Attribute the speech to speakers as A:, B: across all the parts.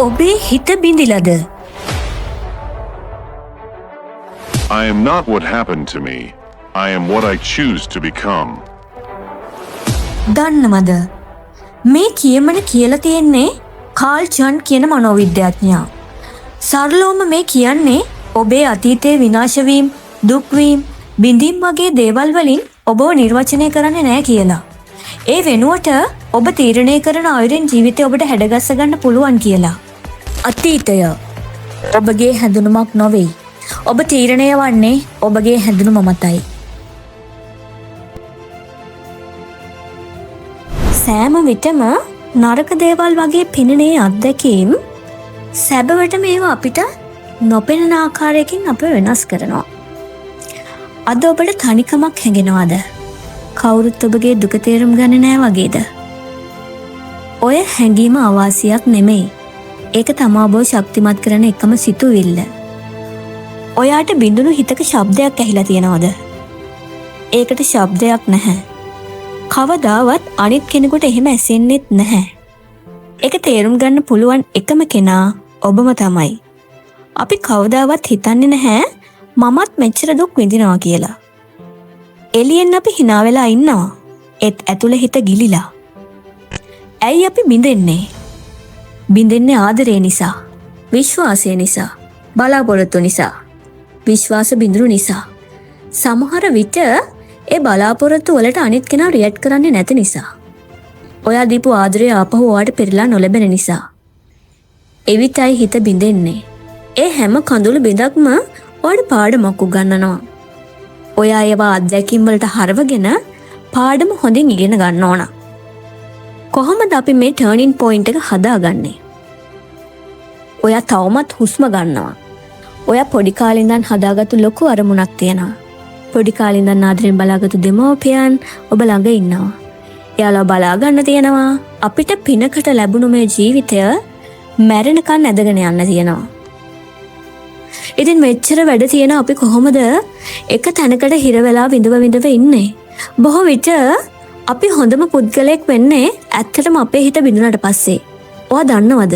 A: ඔබේ හිත බිඳිලද?
B: I am not what happened to me. I am what I choose to become.
A: දන්නවද? මේ කියමන කියලා තියෙන්නේ කාල් ජන් කියන මනෝවිද්‍යාඥයා. සරලවම මේ කියන්නේ ඔබේ අතීතයේ විනාශ වීම, දුක් වීම, බිඳීම් වගේ දේවල් වලින් ඔබව නිර්වචනය කරන්නේ නැහැ කියලා. ඒ වෙනුවට ඔබ තීරණය කරන අයුරින් ජීවිතය ඔබට හැඩගස්ස ගන්න පුළුවන් කියලා. අතීතය ඔබගේ හැඳුනුමක් නොවේ. ඔබ තීරණය වන්නේ ඔබගේ හැඳුනුම මතයි. සෑම විටම නරක දේවල් වගේ පෙනෙනේ අත්දැකීම් සැබවට මේවා අපිට නොපෙනෙන ආකාරයකින් අප වෙනස් කරනවා. අද ඔබට තනිකමක් හැඟෙනවද? කවුරුත් ඔබගේ දුක තේරුම් ගන්නේ නැහැ වගේද? ඔය හැඟීම අවාසියක් නෙමෙයි. ඒක තමා ඔබව ශක්තිමත් කරන එකම සිතුවිල්ල. ඔයාට බිඳුණු හිතක ශබ්දයක් ඇහිලා තියෙනවද? ඒකට ශබ්දයක් නැහැ. කවදාවත් අනිත් කෙනෙකුට එහෙම ඇසෙන්නෙත් නැහැ. ඒක තේරුම් ගන්න පුළුවන් එකම කෙනා ඔබම තමයි. අපි කවදාවත් හිතන්නේ නැහැ මමත් මෙච්චර දුක් විඳිනවා කියලා. එළියෙන් අපි hina වෙලා ඉන්නවා. ඒත් ඇතුළේ හිත ගිලිලා. ඇයි අපි බිඳෙන්නේ? බිඳෙන්නේ ආදරය නිසා, විශ්වාසය නිසා, බලාපොරොත්තු නිසා. විශ්වාස බිඳුණු නිසා. සමහර විට ඒ බලාපොරොත්තු වලට අනිත් කෙනා රියැක්ට් කරන්නේ නැති නිසා. ඔයා දීපු ආදරය ආපහු ඔයාට පෙරලා නොලැබෙන නිසා. එවිටයි හිත බිඳෙන්නේ. ඒ හැම කඳුළු බිඳක්ම ඔයාට පාඩමක් උගන්වනවා. ඔයා ඒවා අත්දැකීම් වලට හරවගෙන පාඩම හොඳින් ඉගෙන ගන්න ඕන. කොහොමද අපි මේ ටර්නින් පොයින්ට් එක හදාගන්නේ? ඔයා තවමත් හුස්ම ගන්නවා. ඔයා පොඩි කාලේ ඉඳන් හදාගත්තු ලොකු අරමුණක් තියෙනවා. පොඩි කාලේ ඉඳන් ආදරෙන් බලාගත්තු දෙමව්පියන් ඔබ ළඟ ඉන්නවා. එයාලා බලා ගන්න තියෙනවා. අපිට පිනකට ලැබුණු මේ ජීවිතය මැරෙනකන් ඇදගෙන යන්න තියෙනවා. ඉතින් මෙච්චර වැඩ තියෙන අපි කොහොමද එක තැනකට හිර වෙලා විඳව ඉන්නේ? බොහෝ විට අපි හොඳම පුද්ගලයෙක් වෙන්නේ ඇත්තටම අපේ හිත බිඳුනට පස්සේ. ඔයා දන්නවද?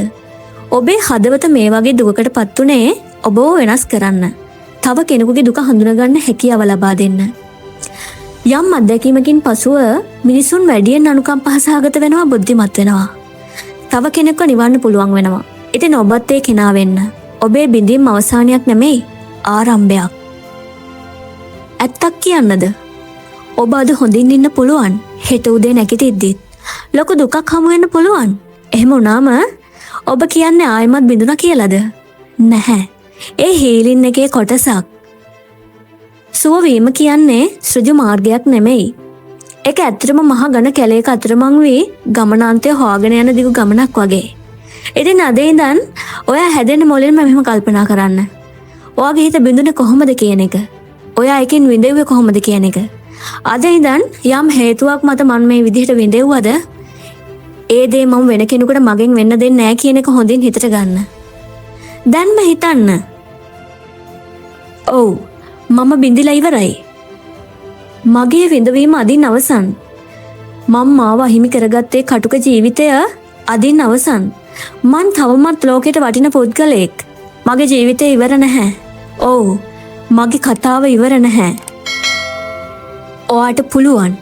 A: ඔබේ හදවත මේ වගේ දුකකටපත් උනේ ඔබව වෙනස් කරන්න. තව කෙනෙකුගේ දුක හඳුනගන්න හැකියාව ලබා දෙන්න. යම් අත්දැකීමකින් පසුව මිනිසුන් වැඩියෙන් අනුකම්පා සහගත වෙනවා, බුද්ධිමත් වෙනවා. තව කෙනෙක්ව නිවන්න පුළුවන් වෙනවා. ඉතින් ඔබත් ඒ කෙනා වෙන්න. ඔබේ බිඳීම් අවසානයක් නෙමෙයි, ආරම්භයක්. ඇත්තක් කියන්නද? ඔබ අද හොඳින් ඉන්න පුළුවන්. හෙට උදේ නැගිටිද්දිත් ලොකු දුකක් හමු වෙන්න පුළුවන්. එහෙම වුණාම ඔබ කියන්නේ ආයෙමත් බිඳුණා කියලාද? නැහැ. ඒ හීලින් එකේ කොටසක්. සුව වීම කියන්නේ සෘජු මාර්ගයක් නෙමෙයි. ඒක ඇත්තටම මහා ඝන කැලයක අතරමං වී ගමනාන්තය හොයාගෙන යන දිගු ගමනක් වගේ. ඉතින් අද ඉඳන් ඔයා හැදෙන්න මොළෙන්ම මෙහෙම කල්පනා කරන්න. ඔයාගේ හිත බිඳුනේ කොහොමද කියන එක. ඔයා එකකින් විඳෙව්වේ කොහොමද කියන එක. අද ඉඳන් යම් හේතුවක් මත මම මේ විදිහට විඳෙව්වද ඒ දේ මම වෙන කෙනෙකුට මගෙන් වෙන්න දෙන්නේ නැහැ කියන එක හොඳින් හිතට ගන්න. දැන්ම හිතන්න. ඔව්, මම බිඳිලා ඉවරයි. මගේ විඳවීම අදින් අවසන්. මම මාව අහිමි කරගත්තේ කටුක ජීවිතය අදින් අවසන්. මං තවමත් ලෝකෙට වටින පුද්ගලයෙක්. මගේ ජීවිතය ඉවර නැහැ. ඔව්, මගේ කතාව ඉවර නැහැ. ඔයාට පුළුවන්.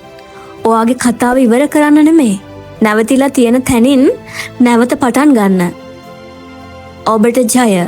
A: ඔයාගේ කතාව ඉවර කරන්න නෙමෙයි, නැවතිලා තියෙන තැනින් නැවත පටන් ගන්න. ඔබට ජය.